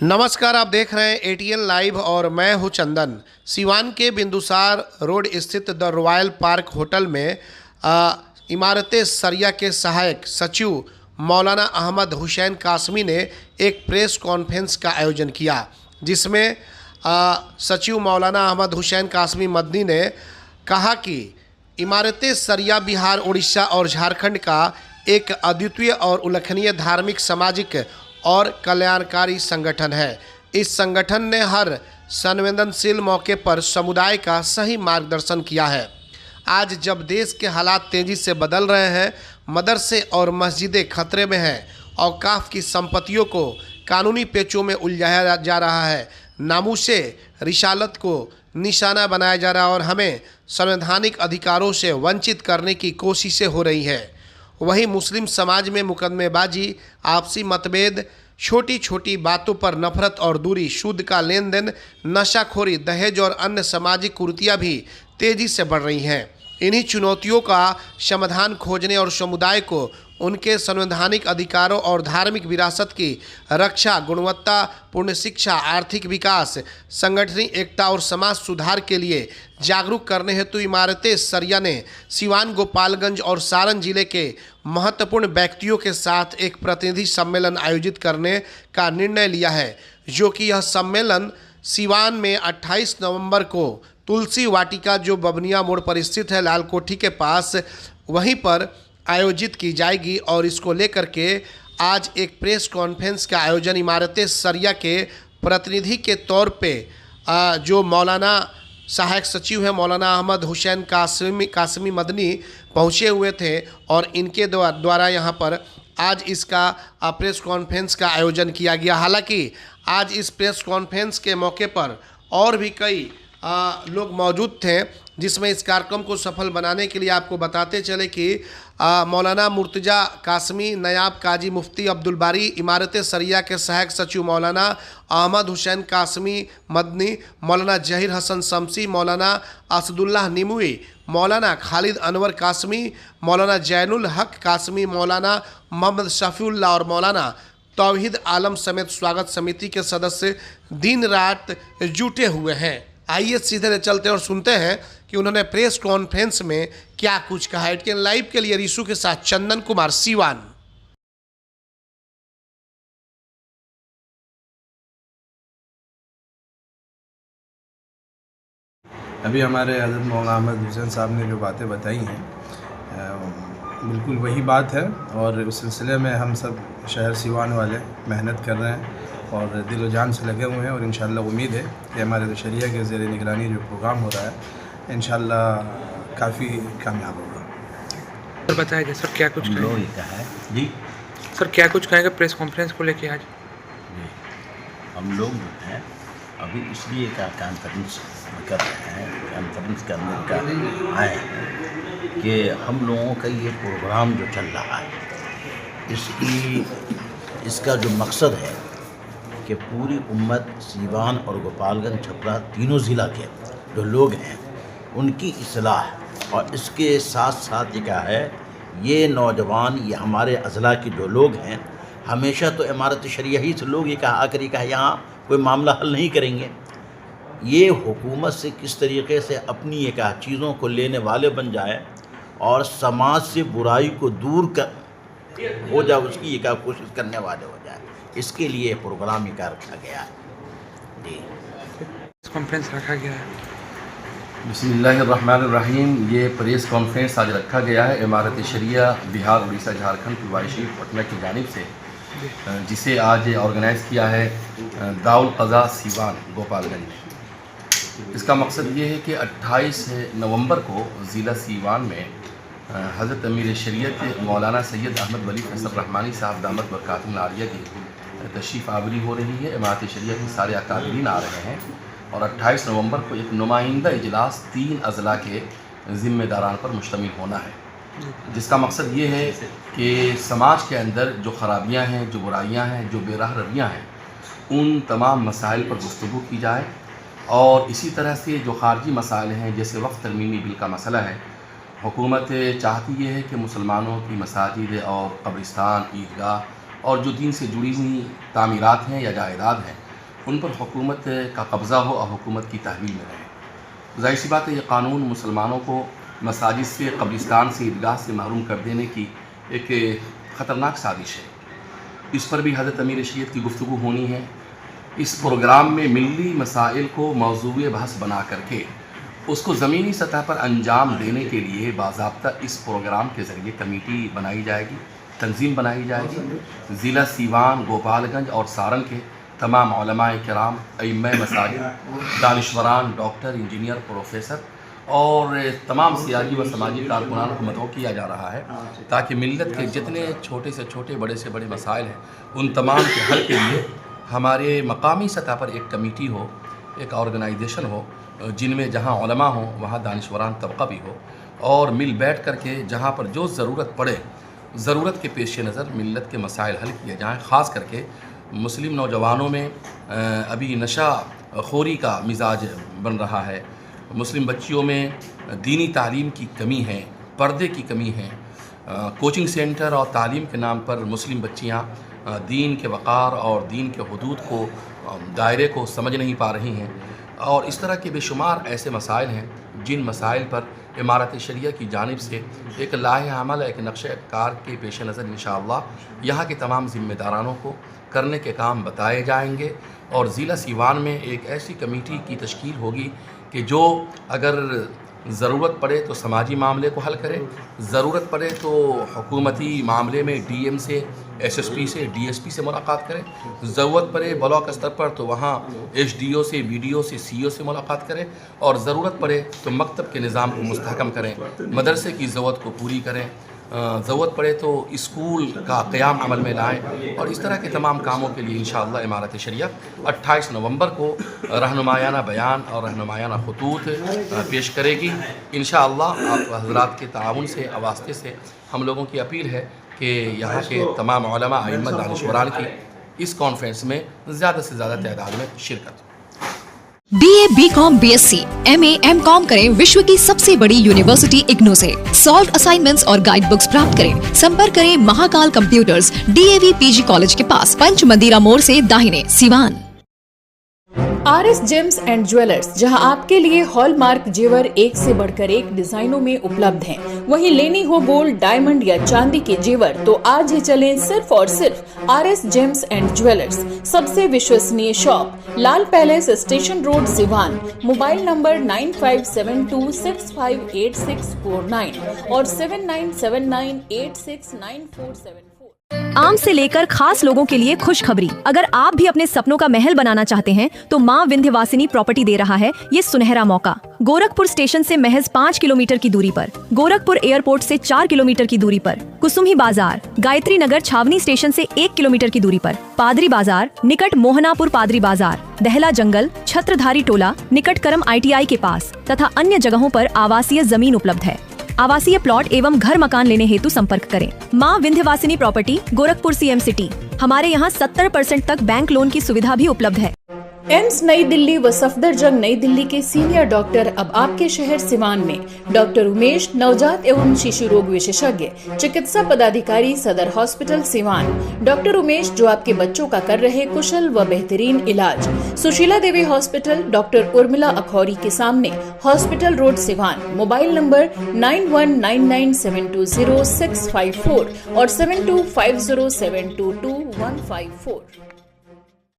नमस्कार, आप देख रहे हैं एटीएन लाइव और मैं हूं चंदन। सिवान के बिंदुसार रोड स्थित द रॉयल पार्क होटल में इमारत सरिया के सहायक सचिव मौलाना अहमद हुसैन कासमी ने एक प्रेस कॉन्फ्रेंस का आयोजन किया, जिसमें सचिव मौलाना अहमद हुसैन कासमी मदनी ने कहा कि इमारत सरिया बिहार, उड़ीसा और झारखंड का एक अद्वितीय और उल्लेखनीय धार्मिक, सामाजिक और कल्याणकारी संगठन है। इस संगठन ने हर संवेदनशील मौके पर समुदाय का सही मार्गदर्शन किया है। आज जब देश के हालात तेज़ी से बदल रहे हैं, मदरसे और मस्जिदें खतरे में हैं, औकाफ की संपत्तियों को कानूनी पेचों में उलझाया जा रहा है, नामूसे रिसालत को निशाना बनाया जा रहा है और हमें संवैधानिक अधिकारों से वंचित करने की कोशिशें हो रही है। वहीं मुस्लिम समाज में मुकदमेबाजी, आपसी मतभेद, छोटी छोटी बातों पर नफरत और दूरी, सूद का लेन देन, नशाखोरी, दहेज और अन्य सामाजिक कुरीतियां भी तेज़ी से बढ़ रही हैं। इन्हीं चुनौतियों का समाधान खोजने और समुदाय को उनके संवैधानिक अधिकारों और धार्मिक विरासत की रक्षा, गुणवत्तापूर्ण शिक्षा, आर्थिक विकास, संगठनिक एकता और समाज सुधार के लिए जागरूक करने हेतु इमारत सरिया ने सिवान, गोपालगंज और सारण जिले के महत्वपूर्ण व्यक्तियों के साथ एक प्रतिनिधि सम्मेलन आयोजित करने का निर्णय लिया है, जो कि यह सम्मेलन सिवान में 28 नवंबर को तुलसी वाटिका, जो बबनिया मोड़ पर स्थित है, लाल कोठी के पास, वहीं पर आयोजित की जाएगी। और इसको लेकर के आज एक प्रेस कॉन्फ्रेंस का आयोजन इमारत सरिया के प्रतिनिधि के तौर पे जो मौलाना सहायक सचिव हैं मौलाना अहमद हुसैन कासमी मदनी पहुँचे हुए थे और इनके द्वारा यहाँ पर आज इसका प्रेस कॉन्फ्रेंस का आयोजन किया गया। हालांकि आज इस प्रेस कॉन्फ्रेंस के मौके पर और भी कई लोग मौजूद थे, जिसमें इस कार्यक्रम को सफल बनाने के लिए आपको बताते चले कि मौलाना मुर्तजा कासमी, नायब काजी मुफ्ती अब्दुल बारी, इमारत सरिया के सहायक सचिव मौलाना अहमद हुसैन कासमी मदनी, मौलाना जहीर हसन शमसी, मौलाना असदुल्लाह निमुई, मौलाना खालिद अनवर कासमी, मौलाना जैनुल हक कासमी, मौलाना मोहम्मद शफीउल्लाह और मौलाना तौहीद आलम समेत स्वागत समिति के सदस्य दिन रात जुटे हुए हैं। आइए सीधे चलते और सुनते हैं कि उन्होंने प्रेस कॉन्फ्रेंस में क्या कुछ कहा। एटीएन लाइव के लिए रिशु के साथ चंदन कुमार, सिवान। अभी हमारे हज़रत मौलाना अहमद हुसैन साहब ने जो बातें बताई हैं, बिल्कुल वही बात है और उस सिलसिले में हम सब शहर सिवान वाले मेहनत कर रहे हैं और दिल जान से लगे हुए हैं और इंशाअल्लाह उम्मीद है कि हमारे शरिया के ज़ेर निगरानी जो प्रोग्राम हो रहा है इंशाअल्लाह काफ़ी कामयाब होगा। सर बताएगा सर क्या कुछ है जी सर क्या कुछ कहेंगे प्रेस कॉन्फ्रेंस को लेके आज? जी हम लोग जो हैं अभी इसलिए का कॉन्फ्रेंस कर रहे हैं, कॉन्फ्रेंस करने का आए कि हम लोगों का ये प्रोग्राम जो चल रहा है इसका जो मकसद है कि पूरी उम्मत सिवान और गोपालगंज, छपरा तीनों ज़िला के जो लोग हैं उनकी इस्लाह, और इसके साथ साथ ये क्या है, ये नौजवान, ये हमारे अज़ला के जो लोग हैं, हमेशा तो इमारत शरिया ही से लोग ये कहा आकर कहा यहाँ कोई मामला हल नहीं करेंगे, ये हुकूमत से किस तरीके से अपनी ये कहा चीज़ों को लेने वाले बन जाए और समाज से बुराई को दूर कर हो जाए, उसकी ये क्या कोशिश करने वाले हो जाए, इसके लिए प्रोग्राम ये रखा गया है जी। कॉन्फ्रेंस रखा गया है। बिस्मिल्लाहिर्रहमानिर्रहीम। ये प्रेस कॉन्फ्रेंस आज रखा गया है इमारत शरिया बिहार, उड़ीसा, झारखंड, फुलवारी पटना की जानिब से, जिसे आज ऑर्गेनाइज़ किया है दाउल क़ज़ा सिवान गोपालगंज। इसका मकसद ये है कि 28 नवंबर को ज़िला सिवान में हज़रत अमीर शरीयत मौलाना सैयद अहमद वली फैसल रहमानी साहब दामत बरकातुहुल आलिया की तशरीफ़ आवरी हो रही है। इमारत शरीयत के सारे अकादरीन आ रहे हैं और 28 नवंबर को एक नुमाइंदा इजलास 3 अज़ला के ज़िम्मेदारान पर मुश्तमिल होना है, जिसका मकसद ये है कि समाज के अंदर जो ख़राबियाँ हैं, जो बुराइयाँ हैं, जो बेराह रवियाँ हैं, उन तमाम मसाइल पर गुफ्तगू की जाए। और इसी तरह से जो ख़ारजी मसाइल हैं, जैसे वक्फ़ तरमीमी बिल का मसला है, हुकूमत चाहती ये है कि मुसलमानों की मसाजिद और कब्रिस्तान, ईदगाह और जो दीन से जुड़ी हुई तामीरात हैं या जायदाद हैं, उन पर हुकूमत का कब्ज़ा हो और हुकूमत की तहवील में रहे। ज़ाहिर सी बात है ये कानून मुसलमानों को मसाजिद से, कब्रिस्तान से, ईदगाह से महरूम कर देने की एक ख़तरनाक साजिश है। इस पर भी हज़रत अमीर शरीयत की गुफ्तगू होनी है। इस प्रोग्राम में मिली मसाइल को मौज़ूए बहस बना करके उसको ज़मीनी सतह पर अंजाम देने के लिए बाज़ाब्ता इस प्रोग्राम के ज़रिए कमेटी बनाई जाएगी, तंजीम बनाई जाएगी। ज़िला सीवान, गोपालगंज और सारन के तमाम उलमाए किराम, अइम्मे मसाजिद, दानिश्वरान, डॉक्टर, इंजीनियर, प्रोफेसर और तमाम सियासी व समाजी कारकुनान को मदऊ किया जा रहा है ताकि मिल्लत के जितने छोटे से छोटे, बड़े से बड़े मसाइल हैं उन तमाम के हल के लिए हमारे मकामी सतह पर एक कमेटी हो, एक ऑर्गेनाइजेशन हो, जिनमें जहाँ उलमा हो वहाँ दानिश्वरान तबका भी हो और मिल बैठ करके जहाँ पर जो ज़रूरत पड़े, ज़रूरत के पेश नज़र मिल्लत के मसाइल हल किए जाएँ। ख़ास करके मुस्लिम नौजवानों में अभी नशा खोरी का मिजाज बन रहा है, मुस्लिम बच्चियों में दीनी तालीम की कमी है, पर्दे की कमी है। कोचिंग सेंटर और तालीम के नाम पर मुस्लिम बच्चियाँ दीन के वक़ार और दीन के हुदूद को, दायरे को समझ नहीं पा रही हैं और इस तरह के बेशुमार ऐसे मसाइल हैं जिन मसाइल पर इमारत शरिया की जानिब से एक लाहे अमल, एक नक्शे कार के पेश नज़र इंशाअल्लाह यहाँ के तमाम ज़िम्मेदारानों को करने के काम बताए जाएंगे और ज़िला सीवान में एक ऐसी कमेटी की तश्कील होगी कि जो अगर ज़रूरत पड़े तो समाजी मामले को हल करे, ज़रूरत पड़े तो हुकूमती मामले में डीएम से, एसएसपी से, डीएसपी से मुलाकात करें, ज़रूरत पड़े ब्लॉक स्तर पर तो वहाँ एसडीओ से, बीडीओ से, सीईओ से मुलाकात करें और ज़रूरत पड़े तो मकतब के निज़ाम को मुस्तहकम करें, मदरसे की ज़रूरत को पूरी करें, ज़रूरत पड़े तो स्कूल का क़याम अमल में लाएँ और इस तरह के तमाम कामों के लिए इंशाअल्लाह इमारत शरिया 28 नवंबर को रहनुमायाना बयान और रहनुमायाना खतूत पेश करेगी। इंशाअल्लाह आप हज़रात के ताउन से, वास्ते से हम लोगों की अपील है कि यहाँ के तमाम उलमा, अइम्मत, दानिश्वरान की इस कॉन्फ्रेंस में ज़्यादा से ज़्यादा तादाद में शिरकत। BA, BCom, BSc, MA, MCom करें विश्व की सबसे बड़ी यूनिवर्सिटी इग्नू से। सॉल्व असाइनमेंट्स और गाइड बुक्स प्राप्त करें। संपर्क करें Mahakal computers, DAV PG college के पास, पंच मंदिरा मोड़ से दाहिने, Siwan. RS James and jewellers, जहां आपके लिए हॉलमार्क जेवर एक से बढ़कर एक डिजाइनों में उपलब्ध हैं। वहीं लेनी हो गोल्ड, डायमंड या चांदी के जेवर तो आज ही चलें सिर्फ और सिर्फ RS जेम्स एंड ज्वेलर्स। सबसे विश्वसनीय shop, Lal palace, station road, Siwan. Mobile number 9572658649 और 7979869474। आम से लेकर खास लोगों के लिए खुशखबरी। अगर आप भी अपने सपनों का महल बनाना चाहते हैं तो माँ विंध्यवासिनी प्रॉपर्टी दे रहा है ये सुनहरा मौका। गोरखपुर स्टेशन से महज 5 किलोमीटर की दूरी पर, गोरखपुर एयरपोर्ट से 4 किलोमीटर की दूरी पर, कुसुम्ही बाजार, गायत्री नगर छावनी स्टेशन से 1 किलोमीटर की दूरी पर, पादरी बाजार निकट मोहनापुर पादरी बाजार, दहला जंगल, छत्रधारी टोला निकट करम ITI के पास तथा अन्य जगहों पर आवासीय जमीन उपलब्ध है। आवासीय प्लॉट एवं घर मकान लेने हेतु संपर्क करें। माँ Vindhyavasini property, Gorakhpur CM city. हमारे यहाँ 70% तक बैंक लोन की सुविधा भी उपलब्ध है। एम्स नई दिल्ली व सफदरजंग नई दिल्ली के सीनियर डॉक्टर अब आपके शहर सिवान में। डॉक्टर उमेश, नवजात एवं शिशु रोग विशेषज्ञ, चिकित्सा पदाधिकारी, सदर हॉस्पिटल सिवान। डॉक्टर उमेश जो आपके बच्चों का कर रहे कुशल व बेहतरीन इलाज। सुशीला देवी हॉस्पिटल, डॉक्टर उर्मिला अखौरी के सामने, hospital road Siwan. Mobile number 9199720654 और 7250722154।